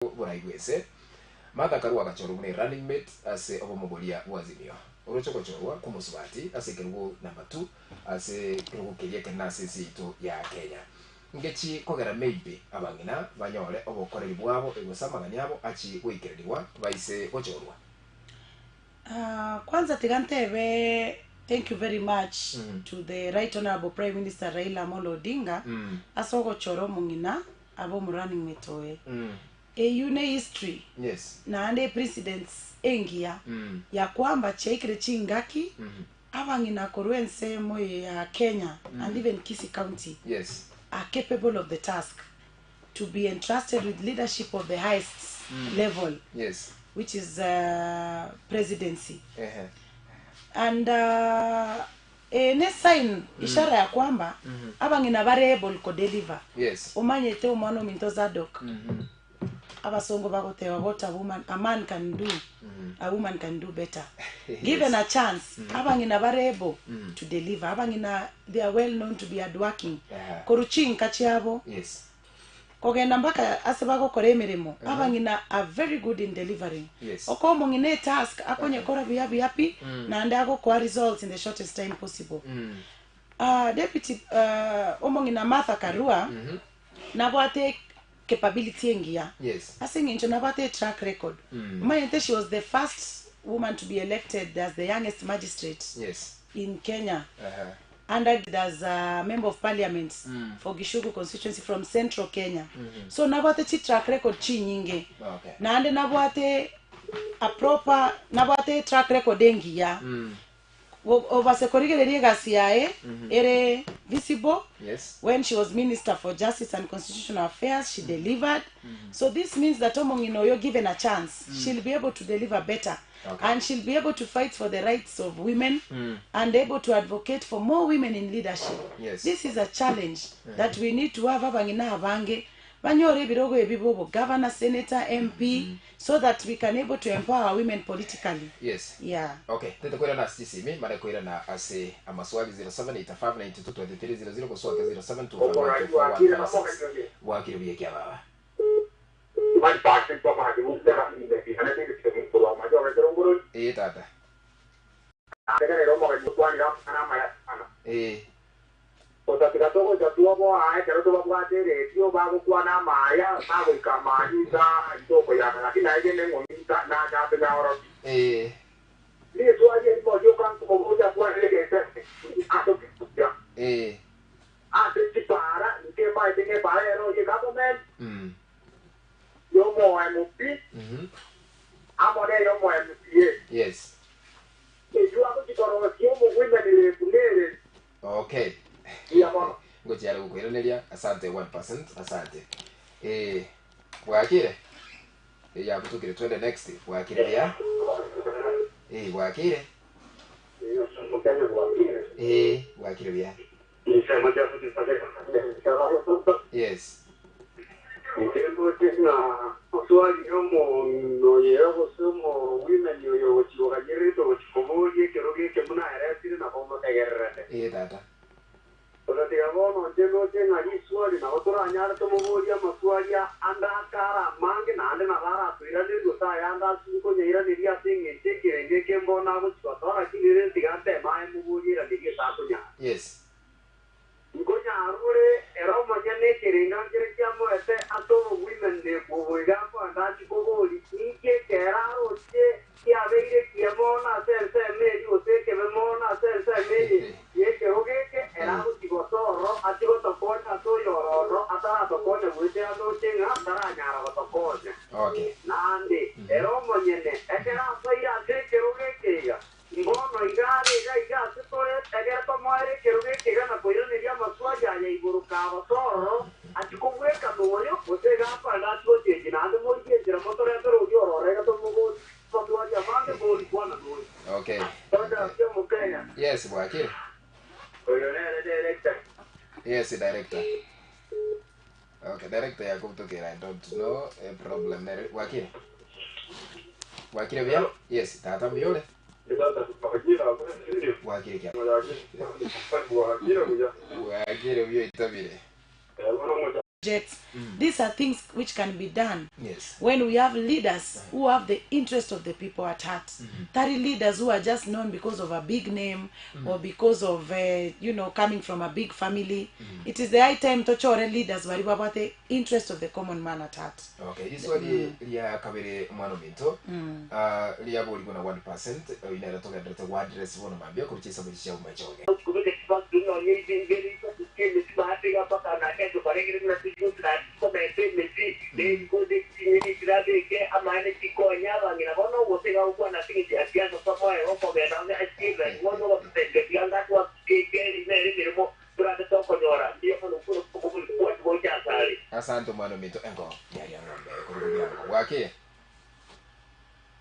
buraigwese Martha Karua gachoro mune running mate ase obomogolia wazimio orocho kochorwa kumusubati ase kirugo number 2 ase kirugo kirie kenase situ ya Kenya ngechi kogera maybe abangina banyore obokoreri bwabo egosamaganyabo achi gwikiririwa baise gochorwa. Kwanza tigantebe, thank you very much to the Right Honorable Prime Minister Raila Amolo Odinga asogo choro mungina abo running metoe une history na ande presidents engia ya kwamba chekire chingaki abangina korwense moye ya Kenya and even Kisii County are capable of the task to be entrusted with leadership of the highest level which is presidency. And ne sign ishara ya kwamba abangina bare able ko deliver. Umanyete umano mintozadok. Abasongo bagotewa what a man can do, a woman can do better. Given a chance, abangina bare able to deliver. Abangina, they are well known to be hardworking. Koruching kachiabo. Kogenda mbaka asebago koremeremo abangina are very good in delivering. Oko mongine task akonye kora biabi happy na ndago kwa results in the shortest time possible. Deputy omongina Martha Karua nabwate capability engia. Asingi ncho nabwate track record. Mayente she was the first woman to be elected as the youngest magistrate in Kenya. And as a member of parliament for Gishugu constituency from central Kenya. So nabwate chi track record chi nyinge. Na ande nabwate a proper nabwate track record engia. Obasekorige gasiae ere visible when she was Minister for Justice and Constitutional Affairs. She delivered. So this means that omongino you're given a chance, she'll be able to deliver better. And she'll be able to fight for the rights of women and able to advocate for more women in leadership. This is a challenge that we need to have abangina abange banyore birogo ebibobo governor, senator, MP so that we can able to empower women politically. Okay, tete kwera na sisi mara kwera na ase amaswali 0785922300 kuswa 0725 wakire biyekia baba. Tata. Otatikatogo jatuomo ae keroto babwate retio bago kwana maya bago ikamanyisa ndoko yana lakini aigene ngomita na nyape nyawro ni tuaje ipo kan kumoja kwa lege ato kuja ate tipara nke mai tenge bare ro ye government yo mo MP amone yo mo MP yo hapo kitoro sio mo women ile kulele. Okay. Ngoja yale kukuelelia. Asante 1%. Asante. Wakire. Ya kutukire twende next. Wakire ya. Wakire. Wakire ya. Yes. Ndio tena swali yomo no yego sumo women yo chiwa jirito chikomoje keroge kemuna erasiri na komo tegerrete. Tata. Ora digamos no tenga ni swali na otra anyara tomo moja maswali anda kara mange na ande na bara tuira de gusta anda suko nyeira de dia singe chekirenge kembo na go chwa kile tigante mai mubuji ra dige sa kunya. Ngonya arure ero majane kiringa kirkiamo ese ato women de boiga ko anda chiko ni ke keraro che ya veire kiamona se meri o se ke memona se meri ye ke oge ke era ko toro atiko to kona to yoro ata to kona buite ato chenga tara nyara to kona. Nande ero monyene ekera faira ke oge ke ya ngono iga sitore egera to moire ke oge ke na poiro ne ya maswa ya iguru ka toro atiko weka to woyo ose ga pa da to che na de mo ke jira motore to yoro rega to mo Okay. Yes, Wakire. Yes, director. Okay, director ya kumtokera. I don't know a problem. Wakire. Wakire bia? Yes, tata mbiole. Wakire kia. Wakire bia itabire. projects. These are things which can be done when we have leaders who have the interest of the people at heart. That leaders who are just known because of a big name or because of coming from a big family. It is the high time to chore leaders who about the interest of the common man at heart. Okay, this one lia kabere mwana minto lia boli kuna 1% inara toka ndata word rest wono mambia kuchisa mwisha umachoge. Asante mwana minto engo yari ngombe kurudia ngo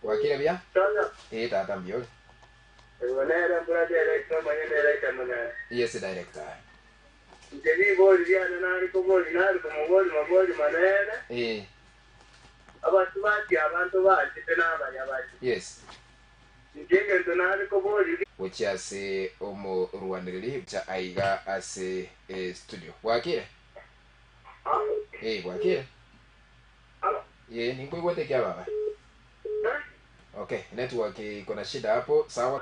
wake bia tata mbio Manera pura director manera. Yes, director. Jadi bol dia nari ko bol manera. Abantu bati abantu bati tena abanyabati. Yes. Njenge nari ko bol which say omo ruaniriri cha aiga ase studio. Wakire? Wakire? Ni ngoe kia baba. Okay, network iko na shida hapo, sawa?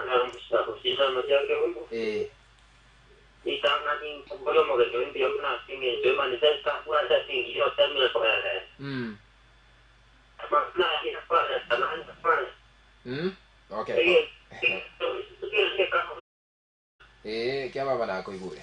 Okay. Kia baba na koigure.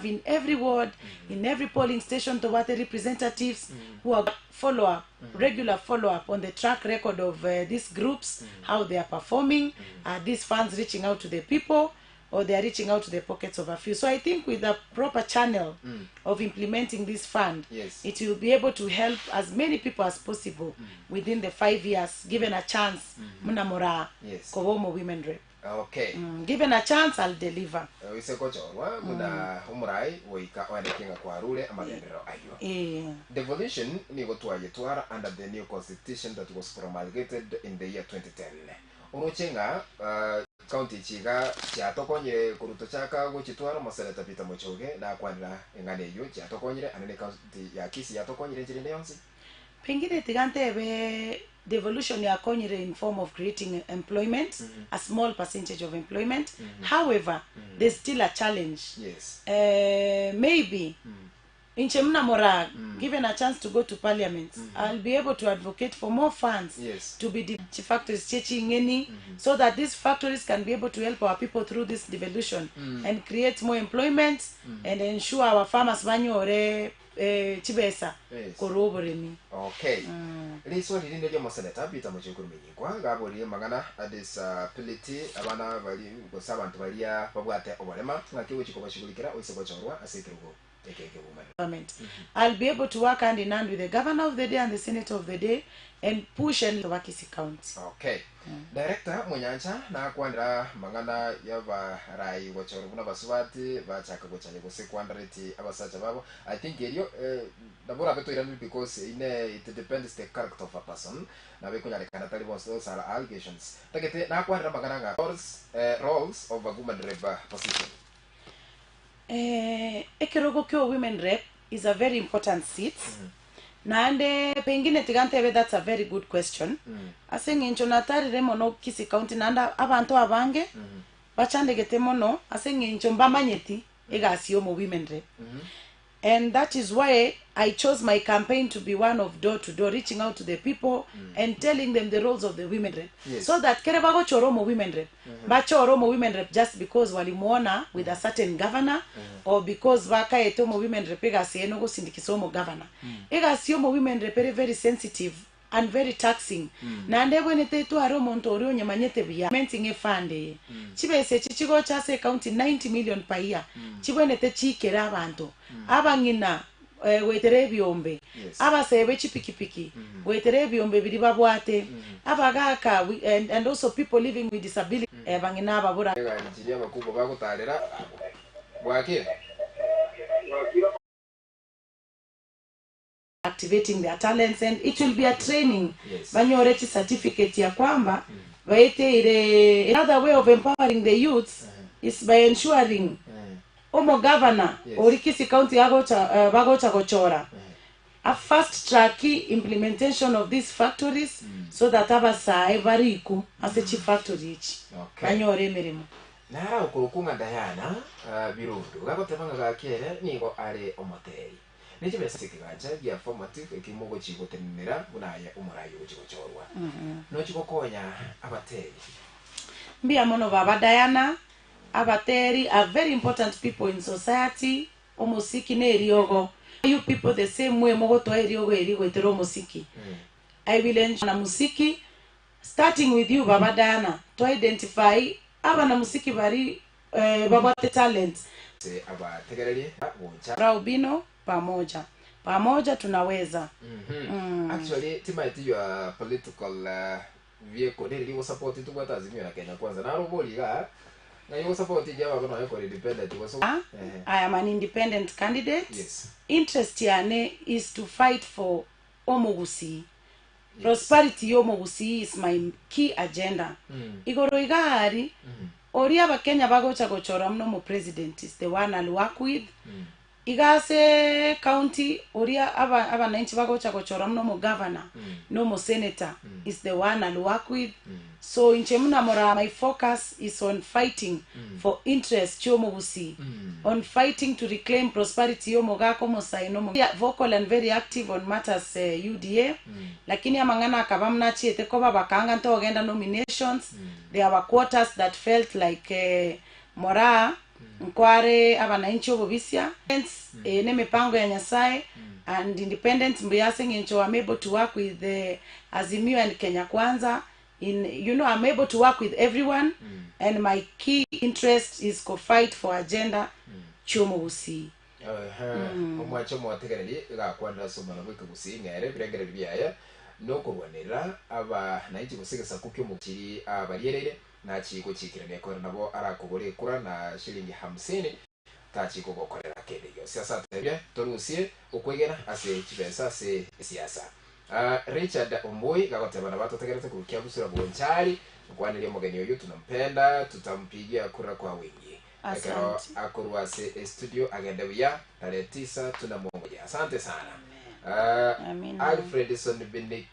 In every ward, in every polling station, to what the representatives who are regular follow-up on the track record of these groups, how they are performing, are these funds reaching out to the people, or they are reaching out to the pockets of a few. So I think with a proper channel of implementing this fund, it will be able to help as many people as possible within the 5 years, given a chance. Muna Moraa, Kowomo Women Rep. Okay. Given a chance, I'll deliver. Wise kochorwa muna umurai woika wanekinga kwa rule amadendero ayo. Devolution ni gotwaye twara under the new constitution that was promulgated in the year 2010. Umuchenga county chiga chatokonyire kuruto chaka gochitwara maseneta Peter Mochoge na kwandira engane yo chatokonyire anene county ya Kisii yatokonyire njiri neyonsi. Pengine tigante devolution ya konyire in form of creating employment, a small percentage of employment. However, there's still a challenge. Maybe in Muna Moraa, given a chance to go to parliament, I'll be able to advocate for more funds to be the factories so that these factories can be able to help our people through this devolution and create more employment and ensure our farmers banyore chibesa koroboremi. Okay. Liso lilinde lyo maseneta Peter Mochoge minyikwa gabori magana disability abana bali gosabantu balia babwate obalema ngakiwe chiko bashugulikira oisebo chorwa asekirugo. I'll be able to work hand in hand with the governor of the day and the senator of the day and push and Wakisi County. Okay. Director Munyancha na kwandira mangana yaba rai wachoro kuna baswati bachaka gochanye gose kwandareti abasacha babo. I think elio dabora beto irani because it depends the character of a person. Na be kunya lekana tali those are allegations. Takete na kwandira mangana nga roles of a woman rep position. Ekirogo kyo women rep is a very important seat. Nande pengine tigantebe, that's a very good question. Asengi nchonatari remono Kisii County nanda abantu abange bachande getemono asengi nchomba manyeti ega asiyomo women rep. And that is why I chose my campaign to be one of door-to-door, reaching out to the people and telling them the roles of the women rep. So that kerebago choromo women rep. Bacho oromo women rep just because walimuona with a certain governor or because baka etomo women rep ega sienogo sindikisomo governor. Ega siyomo women rep very sensitive and very taxing. Na ndebwe netetu aromo ntorio nyamanyete biya. Menting fande. Chibe se chichigo chase county 90 million per year. Chibe nete chikera abantu. Abangina wetere byombe abasebe chipikipiki wetere byombe biri babwate abagaka and also people living with disability bangina ababura njiria makubo bagutarira bwakira activating their talents, and it will be a training banyore chi certificate ya kwamba baite another way of empowering the youths is by ensuring omo governor or Kisii county bagocha gochora a fast track implementation of these factories so that abasai bariku as a chief factory each banyore mirimo nara ukurukunga Diana birudu gagotebanga gakere nigo ari omoteri nije besikegacha ya formative ekimogo chigotenera bunaya umurayo chigochorwa no chigokonya abateri mbia mono baba Diana abateri are very important people in society omosiki ne eriogo you people the same way mogo to eriogo gwetero omosiki I will ensure na musiki starting with you baba Diana to identify abana musiki bari baba talent abategererie Obino pamoja tunaweza actually timaiti your political vehicle really was support to what Azimio na Kenya kwanza na roboliga na you support jawa kuna yako independent so I am an independent candidate. Interest yane is to fight for Omogusi. Prosperity Omogusi is my key agenda. Igoro igari oria bakenya bagocha gochora mno mo president is the one I'll work with. Igase county oria aba 90 bagocha gochora mno mo governor no mo senator is the one I'll work with. So in Chemuna Moraa my focus is on fighting for interest Chomogusi, on fighting to reclaim prosperity Omogako Mosaino, vocal and very active on matters UDA. Lakini amangana akabamna chiete koba bakanga nto ogenda nominations. There were quarters that felt like Moraa Nkware abananchi obobisia ne mipango ya Nyasaye and independent mbiyasing incho I'm able to work with the Azimio and Kenya Kwanza. I'm able to work with everyone and my key interest is to fight for agenda Chomogusi. Omwacho mwategereri gakwanda soma na bweke gusinyere biregere byaya no kubonera aba naiti gusigasa kukyo mukiri abarierere na chiko chikirane ko nabo arakugore kura na shilingi 50 tachiko gokorera kende yo siasa tebye torusie ukwegera ase chibesa se siasa Richard Omboi gagotebana batotegerete kurukia busura bonchari kwanilie mugeni uyu tunampenda tutampigia kura kwa wingi akaro akurwase studio agenda bya tarehe 9 tunamongoja asante sana Alfredson Beneki